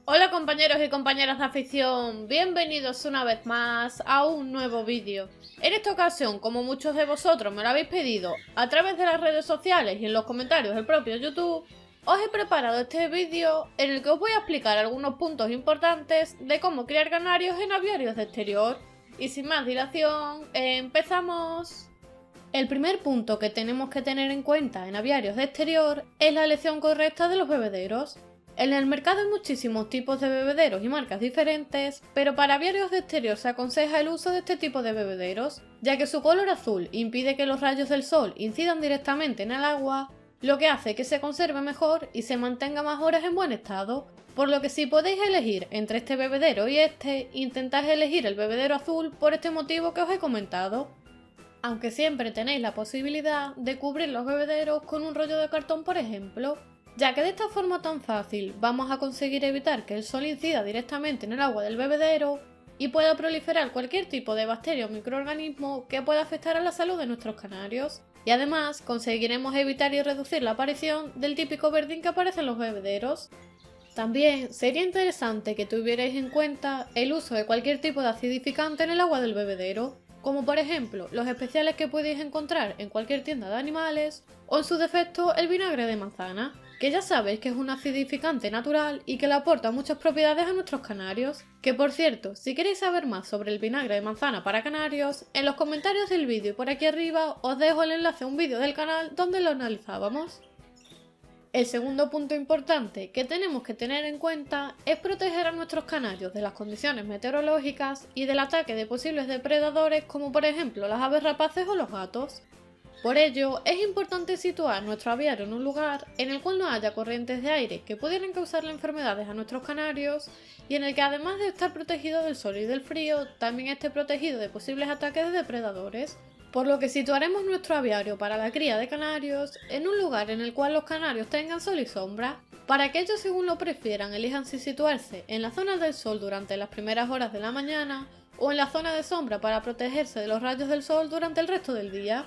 Hola compañeros y compañeras de afición, bienvenidos una vez más a un nuevo vídeo. En esta ocasión, como muchos de vosotros me lo habéis pedido a través de las redes sociales y en los comentarios del propio YouTube, os he preparado este vídeo en el que os voy a explicar algunos puntos importantes de cómo criar canarios en aviarios de exterior. Y sin más dilación, empezamos. El primer punto que tenemos que tener en cuenta en aviarios de exterior es la elección correcta de los bebederos. En el mercado hay muchísimos tipos de bebederos y marcas diferentes, pero para aviarios de exterior se aconseja el uso de este tipo de bebederos, ya que su color azul impide que los rayos del sol incidan directamente en el agua, lo que hace que se conserve mejor y se mantenga más horas en buen estado, por lo que si podéis elegir entre este bebedero y este, intentad elegir el bebedero azul por este motivo que os he comentado. Aunque siempre tenéis la posibilidad de cubrir los bebederos con un rollo de cartón, por ejemplo, ya que de esta forma tan fácil vamos a conseguir evitar que el sol incida directamente en el agua del bebedero y pueda proliferar cualquier tipo de bacteria o microorganismo que pueda afectar a la salud de nuestros canarios. Y además conseguiremos evitar y reducir la aparición del típico verdín que aparece en los bebederos. También sería interesante que tuvierais en cuenta el uso de cualquier tipo de acidificante en el agua del bebedero, como por ejemplo los especiales que podéis encontrar en cualquier tienda de animales o en su defecto el vinagre de manzana, que ya sabéis que es un acidificante natural y que le aporta muchas propiedades a nuestros canarios. Que por cierto, si queréis saber más sobre el vinagre de manzana para canarios, en los comentarios del vídeo y por aquí arriba os dejo el enlace a un vídeo del canal donde lo analizábamos. El segundo punto importante que tenemos que tener en cuenta es proteger a nuestros canarios de las condiciones meteorológicas y del ataque de posibles depredadores como por ejemplo las aves rapaces o los gatos. Por ello, es importante situar nuestro aviario en un lugar en el cual no haya corrientes de aire que pudieran causarle enfermedades a nuestros canarios y en el que además de estar protegido del sol y del frío, también esté protegido de posibles ataques de depredadores. Por lo que situaremos nuestro aviario para la cría de canarios en un lugar en el cual los canarios tengan sol y sombra. Para que ellos, según lo prefieran, elijan si situarse en la zona del sol durante las primeras horas de la mañana o en la zona de sombra para protegerse de los rayos del sol durante el resto del día.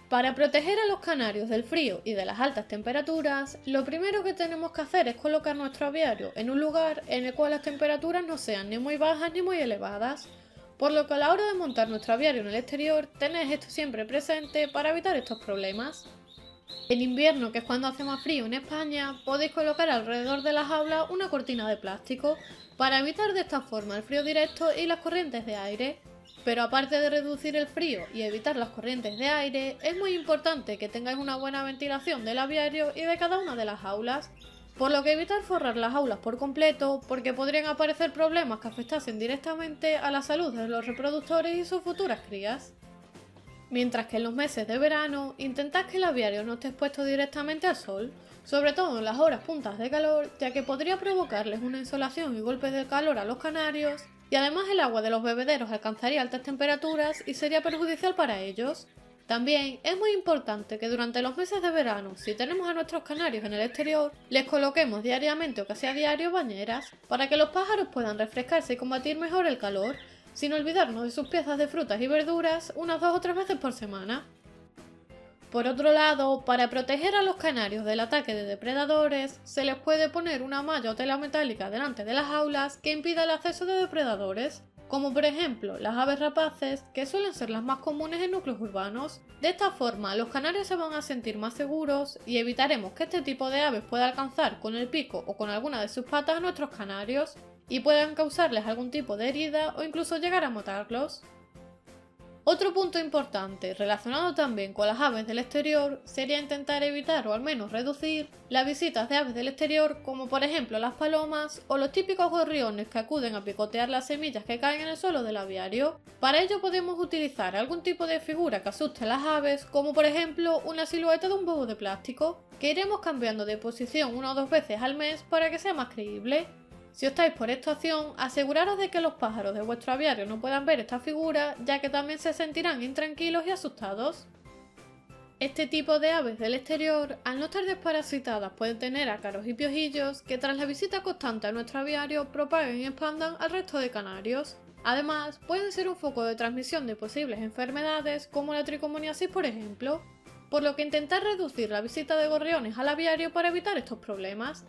Para proteger a los canarios del frío y de las altas temperaturas, lo primero que tenemos que hacer es colocar nuestro aviario en un lugar en el cual las temperaturas no sean ni muy bajas ni muy elevadas, por lo que a la hora de montar nuestro aviario en el exterior tenéis esto siempre presente para evitar estos problemas. En invierno, que es cuando hace más frío en España, podéis colocar alrededor de la jaula una cortina de plástico para evitar de esta forma el frío directo y las corrientes de aire. Pero aparte de reducir el frío y evitar las corrientes de aire, es muy importante que tengáis una buena ventilación del aviario y de cada una de las jaulas, por lo que evitar forrar las jaulas por completo, porque podrían aparecer problemas que afectasen directamente a la salud de los reproductores y sus futuras crías. Mientras que en los meses de verano, intentad que el aviario no esté expuesto directamente al sol, sobre todo en las horas puntas de calor, ya que podría provocarles una insolación y golpes de calor a los canarios, y además el agua de los bebederos alcanzaría altas temperaturas y sería perjudicial para ellos. También es muy importante que durante los meses de verano, si tenemos a nuestros canarios en el exterior, les coloquemos diariamente o casi a diario bañeras, para que los pájaros puedan refrescarse y combatir mejor el calor, sin olvidarnos de sus piezas de frutas y verduras unas 2 o 3 veces por semana. Por otro lado, para proteger a los canarios del ataque de depredadores, se les puede poner una malla o tela metálica delante de las jaulas que impida el acceso de depredadores, como por ejemplo las aves rapaces, que suelen ser las más comunes en núcleos urbanos. De esta forma, los canarios se van a sentir más seguros y evitaremos que este tipo de aves pueda alcanzar con el pico o con alguna de sus patas a nuestros canarios y puedan causarles algún tipo de herida o incluso llegar a matarlos. Otro punto importante, relacionado también con las aves del exterior, sería intentar evitar o al menos reducir las visitas de aves del exterior, como por ejemplo las palomas o los típicos gorriones que acuden a picotear las semillas que caen en el suelo del aviario. Para ello podemos utilizar algún tipo de figura que asuste a las aves, como por ejemplo una silueta de un bobo de plástico, que iremos cambiando de posición 1 o 2 veces al mes para que sea más creíble. Si optáis por esta opción, aseguraros de que los pájaros de vuestro aviario no puedan ver esta figura, ya que también se sentirán intranquilos y asustados. Este tipo de aves del exterior, al no estar desparasitadas, pueden tener ácaros y piojillos que tras la visita constante a nuestro aviario propaguen y expandan al resto de canarios. Además, pueden ser un foco de transmisión de posibles enfermedades como la tricomoniasis, por ejemplo, por lo que intentar reducir la visita de gorriones al aviario para evitar estos problemas.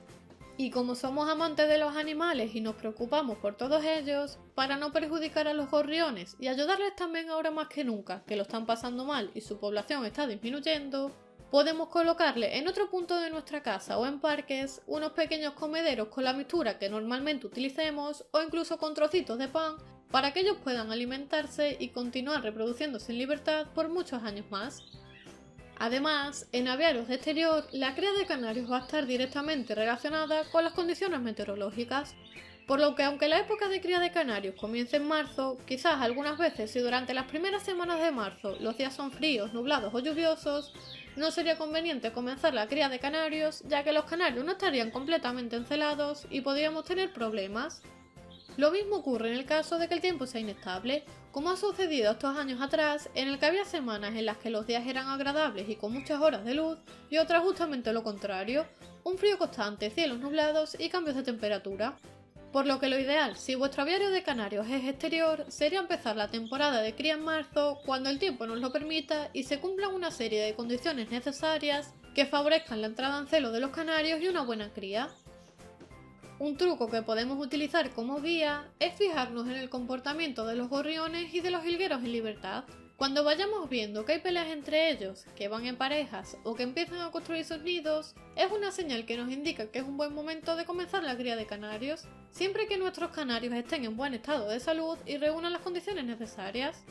Y como somos amantes de los animales y nos preocupamos por todos ellos, para no perjudicar a los gorriones y ayudarles también ahora más que nunca, que lo están pasando mal y su población está disminuyendo, podemos colocarle en otro punto de nuestra casa o en parques unos pequeños comederos con la mixtura que normalmente utilicemos o incluso con trocitos de pan para que ellos puedan alimentarse y continuar reproduciéndose en libertad por muchos años más. Además, en aviarios de exterior, la cría de canarios va a estar directamente relacionada con las condiciones meteorológicas, por lo que aunque la época de cría de canarios comience en marzo, quizás algunas veces si durante las primeras semanas de marzo los días son fríos, nublados o lluviosos, no sería conveniente comenzar la cría de canarios, ya que los canarios no estarían completamente encelados y podríamos tener problemas. Lo mismo ocurre en el caso de que el tiempo sea inestable, como ha sucedido estos años atrás, en el que había semanas en las que los días eran agradables y con muchas horas de luz, y otras justamente lo contrario, un frío constante, cielos nublados y cambios de temperatura. Por lo que lo ideal, si vuestro aviario de canarios es exterior, sería empezar la temporada de cría en marzo, cuando el tiempo nos lo permita y se cumplan una serie de condiciones necesarias que favorezcan la entrada en celo de los canarios y una buena cría. Un truco que podemos utilizar como guía es fijarnos en el comportamiento de los gorriones y de los jilgueros en libertad. Cuando vayamos viendo que hay peleas entre ellos, que van en parejas o que empiezan a construir sus nidos, es una señal que nos indica que es un buen momento de comenzar la cría de canarios, siempre que nuestros canarios estén en buen estado de salud y reúnan las condiciones necesarias.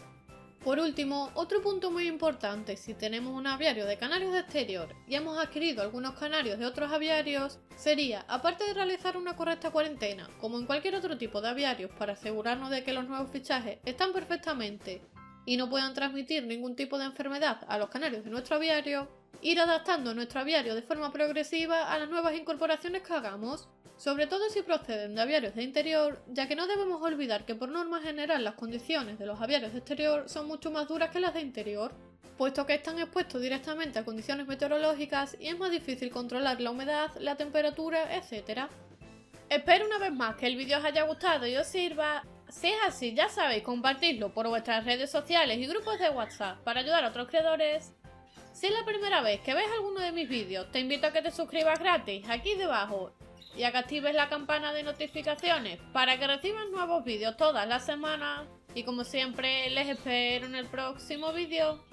Por último, otro punto muy importante si tenemos un aviario de canarios de exterior y hemos adquirido algunos canarios de otros aviarios, sería, aparte de realizar una correcta cuarentena, como en cualquier otro tipo de aviarios para asegurarnos de que los nuevos fichajes están perfectamente y no puedan transmitir ningún tipo de enfermedad a los canarios de nuestro aviario, ir adaptando nuestro aviario de forma progresiva a las nuevas incorporaciones que hagamos, sobre todo si proceden de aviarios de interior, ya que no debemos olvidar que por norma general las condiciones de los aviarios de exterior son mucho más duras que las de interior, puesto que están expuestos directamente a condiciones meteorológicas y es más difícil controlar la humedad, la temperatura, etc. Espero una vez más que el vídeo os haya gustado y os sirva. Si es así, ya sabéis, compartidlo por vuestras redes sociales y grupos de WhatsApp para ayudar a otros creadores. Si es la primera vez que ves alguno de mis vídeos, te invito a que te suscribas gratis aquí debajo y a que actives la campana de notificaciones para que recibas nuevos vídeos todas las semanas. Y como siempre, les espero en el próximo vídeo.